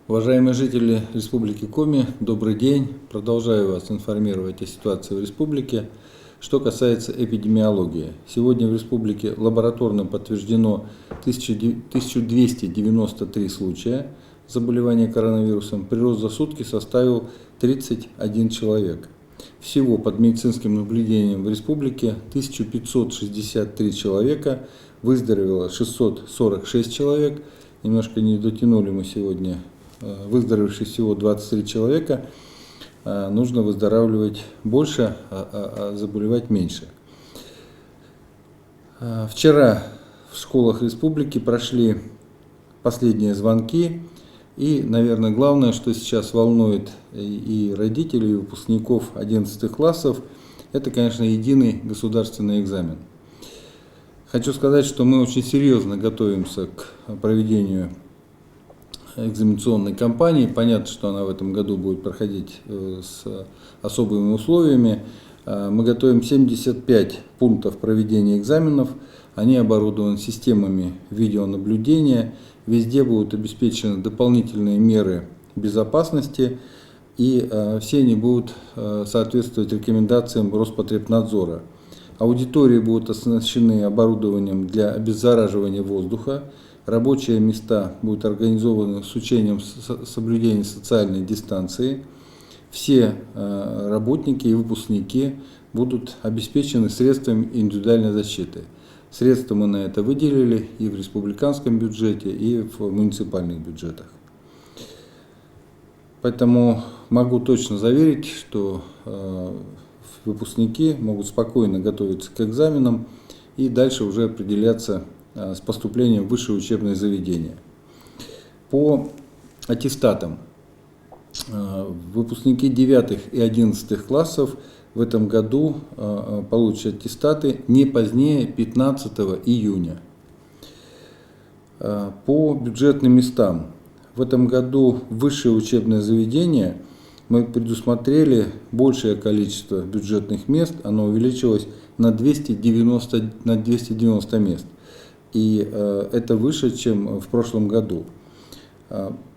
Уважаемые жители Республики Коми, добрый день. Продолжаю вас информировать о ситуации в республике. Что касается эпидемиологии. Сегодня в республике лабораторно подтверждено 1293 случая заболевания коронавирусом. Прирост за сутки составил 31 человек. Всего под медицинским наблюдением в республике 1563 человека, выздоровело 646 человек. Немножко не дотянули мы сегодня. Выздоровевших всего 23 человека, нужно выздоравливать больше, а заболевать меньше. Вчера в школах республики прошли последние звонки, и, наверное, главное, что сейчас волнует и родителей, и выпускников 11 классов, это, конечно, единый государственный экзамен. Хочу сказать, что мы очень серьезно готовимся к проведению экзаменационной кампании. Понятно, что она в этом году будет проходить с особыми условиями. Мы готовим 75 пунктов проведения экзаменов. Они оборудованы системами видеонаблюдения. Везде будут обеспечены дополнительные меры безопасности, и все они будут соответствовать рекомендациям Роспотребнадзора. Аудитории будут оснащены оборудованием для обеззараживания воздуха. Рабочие места будут организованы с учением соблюдения социальной дистанции. Все работники и выпускники будут обеспечены средствами индивидуальной защиты. Средства мы на это выделили и в республиканском бюджете, и в муниципальных бюджетах. Поэтому могу точно заверить, что выпускники могут спокойно готовиться к экзаменам и дальше уже определяться с поступлением в высшее учебное заведение. По аттестатам. Выпускники 9 и 11 классов в этом году получат аттестаты не позднее 15 июня. По бюджетным местам. В этом году в высшее учебное заведение мы предусмотрели большее количество бюджетных мест. Оно увеличилось на 290 мест. И это выше, чем в прошлом году.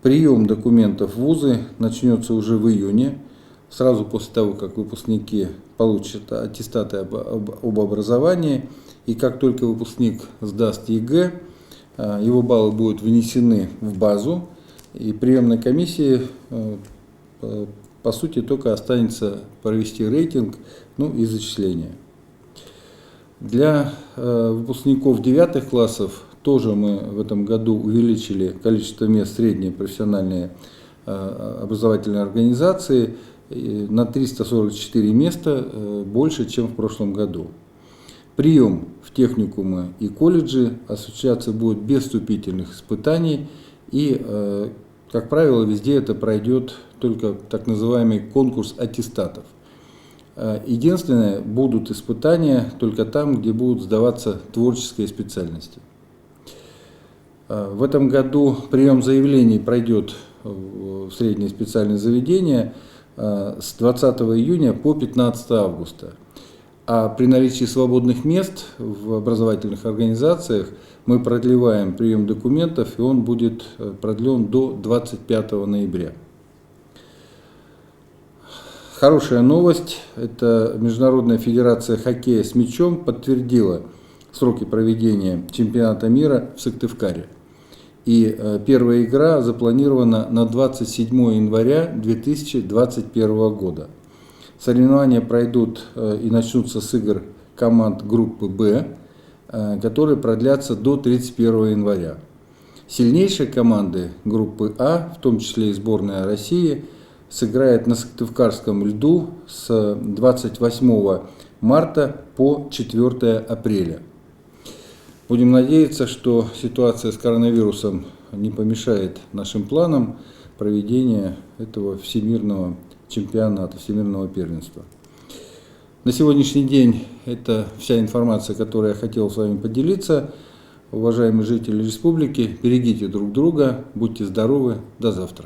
Прием документов в вузы начнется уже в июне, сразу после того, как выпускники получат аттестаты об образовании. И как только выпускник сдаст ЕГЭ, его баллы будут внесены в базу, и приемной комиссии, по сути, только останется провести рейтинг, и зачисление. Для выпускников 9 классов тоже мы в этом году увеличили количество мест средней профессиональной образовательной организации на 344 места, больше, чем в прошлом году. Прием в техникумы и колледжи осуществляться будет без вступительных испытаний, и, как правило, везде это пройдет только так называемый конкурс аттестатов. Единственное, будут испытания только там, где будут сдаваться творческие специальности. В этом году прием заявлений пройдет в средние специальные заведения с 20 июня по 15 августа. А при наличии свободных мест в образовательных организациях мы продлеваем прием документов, и он будет продлен до 25 ноября. Хорошая новость – это Международная федерация хоккея с мячом подтвердила сроки проведения чемпионата мира в Сыктывкаре. И первая игра запланирована на 27 января 2021 года. Соревнования пройдут и начнутся с игр команд группы «Б», которые продлятся до 31 января. Сильнейшие команды группы «А», в том числе и сборная России, сыграет на Сыктывкарском льду с 28 марта по 4 апреля. Будем надеяться, что ситуация с коронавирусом не помешает нашим планам проведения этого всемирного чемпионата, всемирного первенства. На сегодняшний день это вся информация, которую я хотел с вами поделиться. Уважаемые жители республики, берегите друг друга, будьте здоровы, до завтра.